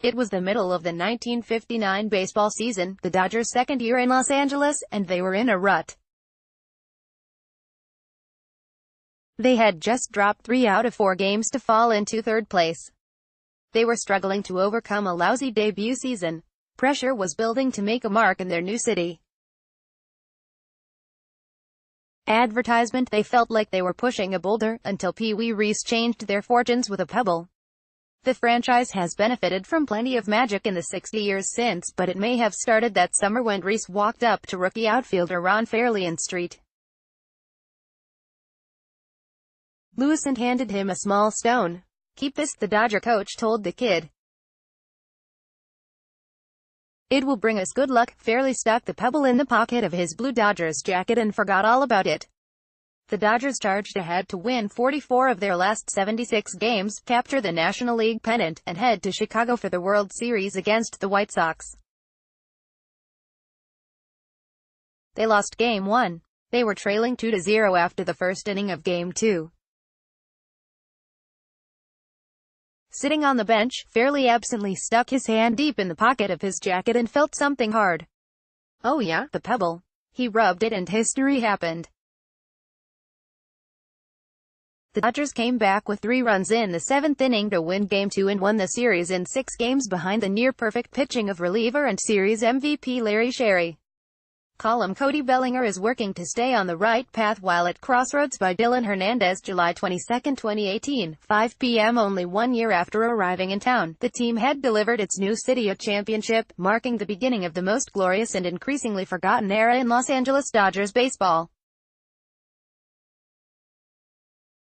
It was the middle of the 1959 baseball season, the Dodgers' second year in Los Angeles, and they were in a rut. They had just dropped 3 out of 4 games to fall into third place. They were struggling to overcome a lousy debut season. Pressure was building to make a mark in their new city. Advertisement. They felt like they were pushing a boulder, until Pee Wee Reese changed their fortunes with a pebble. The franchise has benefited from plenty of magic in the 60 years since, but it may have started that summer when Reese walked up to rookie outfielder Ron Fairly in St. Louis and handed him a small stone. "Keep this," the Dodger coach told the kid. "It will bring us good luck." Fairly stuck the pebble in the pocket of his blue Dodgers jacket and forgot all about it. The Dodgers charged ahead to win 44 of their last 76 games, capture the National League pennant, and head to Chicago for the World Series against the White Sox. They lost Game 1. They were trailing 2-0 after the first inning of Game 2. Sitting on the bench, Fairly absently stuck his hand deep in the pocket of his jacket and felt something hard. "Oh yeah, the pebble." He rubbed it and history happened. The Dodgers came back with 3 runs in the 7th inning to win Game 2 and won the series in 6 games behind the near-perfect pitching of reliever and series MVP Larry Sherry. Column. Cody Bellinger is working to stay on the right path while at Crossroads by Dylan Hernandez. July 22, 2018, 5 p.m. Only 1 year after arriving in town, the team had delivered its new city a championship, marking the beginning of the most glorious and increasingly forgotten era in Los Angeles Dodgers baseball.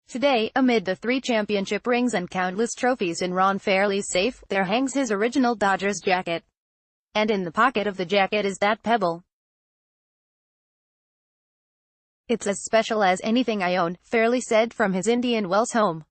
Today, amid the 3 championship rings and countless trophies in Ron Fairly's safe, there hangs his original Dodgers jacket. And in the pocket of the jacket is that pebble. "It's as special as anything I own," Fairly said from his Indian Wells home.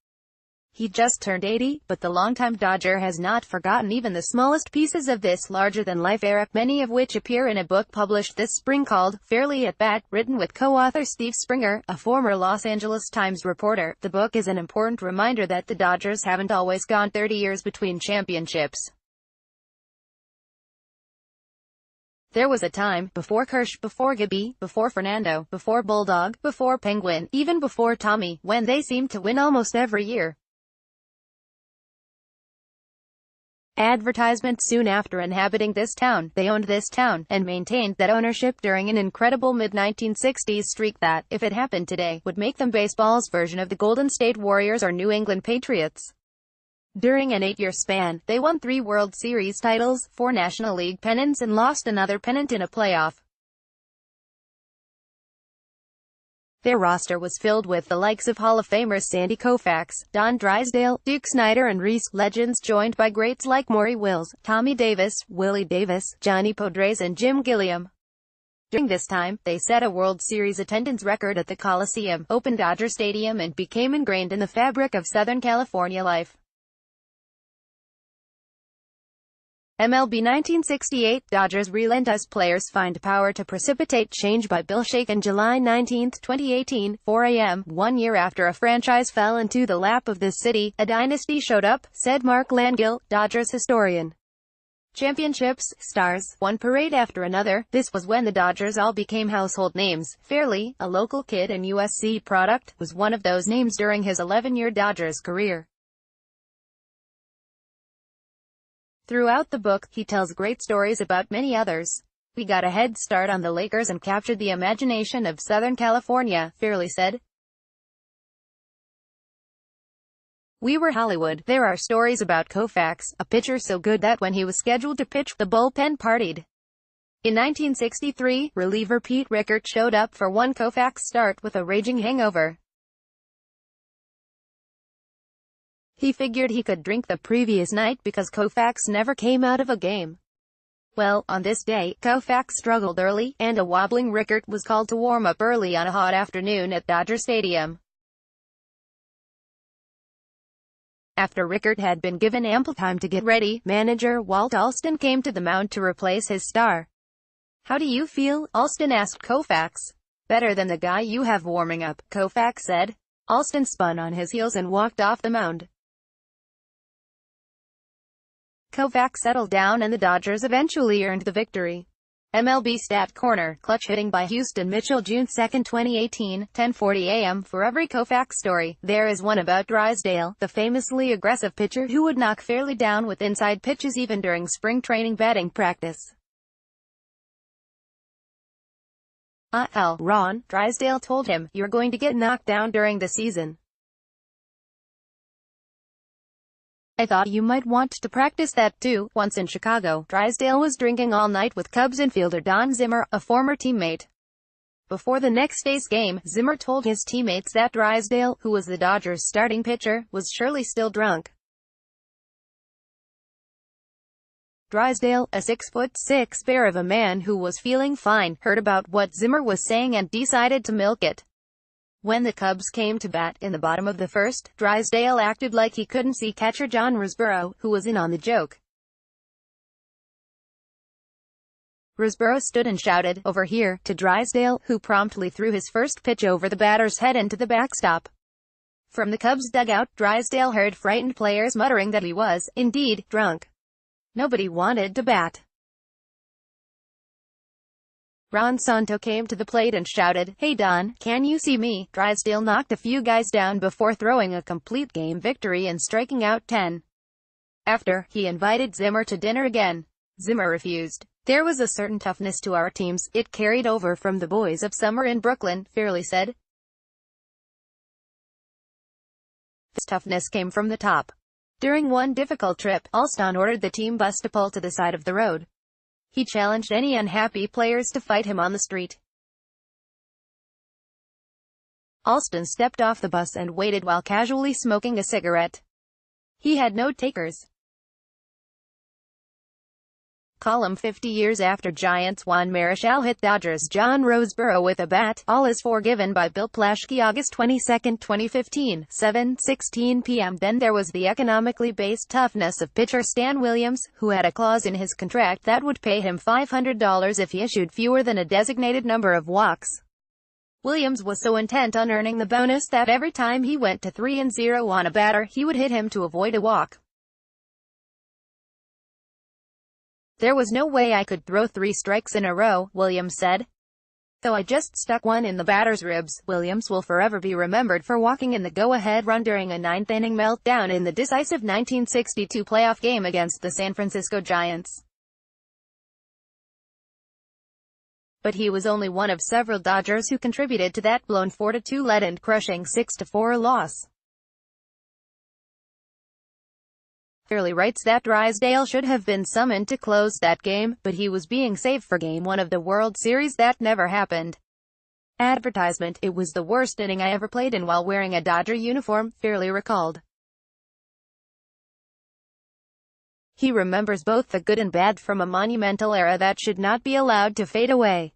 He just turned 80, but the longtime Dodger has not forgotten even the smallest pieces of this larger-than-life era, many of which appear in a book published this spring called Fairly at Bat, written with co-author Steve Springer, a former Los Angeles Times reporter. The book is an important reminder that the Dodgers haven't always gone 30 years between championships. There was a time, before Kirsch, before Gibby, before Fernando, before Bulldog, before Penguin, even before Tommy, when they seemed to win almost every year. Advertisement. Soon after inhabiting this town, they owned this town, and maintained that ownership during an incredible mid-1960s streak that, if it happened today, would make them baseball's version of the Golden State Warriors or New England Patriots. During an 8-year span, they won 3 World Series titles, 4 National League pennants and lost another pennant in a playoff. Their roster was filled with the likes of Hall of Famers Sandy Koufax, Don Drysdale, Duke Snider and Reese, legends joined by greats like Maury Wills, Tommy Davis, Willie Davis, Johnny Podres and Jim Gilliam. During this time, they set a World Series attendance record at the Coliseum, opened Dodger Stadium and became ingrained in the fabric of Southern California life. MLB 1968, Dodgers relent as players find power to precipitate change by Bill Shaken. July 19, 2018, 4 a.m., 1 year after a franchise fell into the lap of this city, a dynasty showed up, said Mark Langill, Dodgers historian. Championships, stars, one parade after another. This was when the Dodgers all became household names. Fairly, a local kid and USC product, was one of those names during his 11-year Dodgers career. Throughout the book, he tells great stories about many others. "We got a head start on the Lakers and captured the imagination of Southern California," Fairly said. "We were Hollywood." There are stories about Koufax, a pitcher so good that when he was scheduled to pitch, the bullpen partied. In 1963, reliever Pete Rickert showed up for one Koufax start with a raging hangover. He figured he could drink the previous night because Koufax never came out of a game. Well, on this day, Koufax struggled early, and a wobbling Rickert was called to warm up early on a hot afternoon at Dodger Stadium. After Rickert had been given ample time to get ready, manager Walt Alston came to the mound to replace his star. "How do you feel?" Alston asked Koufax. "Better than the guy you have warming up," Koufax said. Alston spun on his heels and walked off the mound. Koufax settled down and the Dodgers eventually earned the victory. MLB Stat Corner, clutch hitting by Houston Mitchell June 2, 2018, 10:40 a.m. For every Koufax story, there is one about Drysdale, the famously aggressive pitcher who would knock Fairley down with inside pitches even during spring training batting practice. Ron, Drysdale told him, "You're going to get knocked down during the season. I thought you might want to practice that too." Once in Chicago, Drysdale was drinking all night with Cubs infielder Don Zimmer, a former teammate. Before the next day's game, Zimmer told his teammates that Drysdale, who was the Dodgers' starting pitcher, was surely still drunk. Drysdale, a 6'6" bear of a man who was feeling fine, heard about what Zimmer was saying and decided to milk it. When the Cubs came to bat in the bottom of the first, Drysdale acted like he couldn't see catcher John Risborough, who was in on the joke. Risborough stood and shouted, "Over here," to Drysdale, who promptly threw his first pitch over the batter's head into the backstop. From the Cubs dugout, Drysdale heard frightened players muttering that he was, indeed, drunk. Nobody wanted to bat. Ron Santo came to the plate and shouted, "Hey Don, can you see me?" Drysdale knocked a few guys down before throwing a complete game victory and striking out 10. After, he invited Zimmer to dinner again. Zimmer refused. "There was a certain toughness to our teams, it carried over from the boys of summer in Brooklyn," Fairley said. This toughness came from the top. During one difficult trip, Alston ordered the team bus to pull to the side of the road. He challenged any unhappy players to fight him on the street. Alston stepped off the bus and waited while casually smoking a cigarette. He had no takers. Column 50 years after Giants Juan Marichal hit Dodgers John Roseboro with a bat, all is forgiven by Bill Plaschke. August 22, 2015, 7:16 p.m. Then there was the economically based toughness of pitcher Stan Williams, who had a clause in his contract that would pay him $500 if he issued fewer than a designated number of walks. Williams was so intent on earning the bonus that every time he went to 3-0 on a batter, he would hit him to avoid a walk. "There was no way I could throw 3 strikes in a row," Williams said. "So I just stuck one in the batter's ribs." Williams will forever be remembered for walking in the go-ahead run during a 9th-inning meltdown in the decisive 1962 playoff game against the San Francisco Giants. But he was only one of several Dodgers who contributed to that blown 4-2 lead and crushing 6-4 loss. Fairley writes that Drysdale should have been summoned to close that game, but he was being saved for Game 1 of the World Series that never happened. Advertisement: "It was the worst inning I ever played in while wearing a Dodger uniform," Fairley recalled. He remembers both the good and bad from a monumental era that should not be allowed to fade away.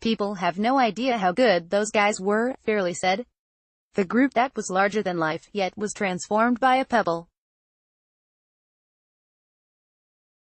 "People have no idea how good those guys were," Fairley said. "The group that was larger than life, yet was transformed by a pebble."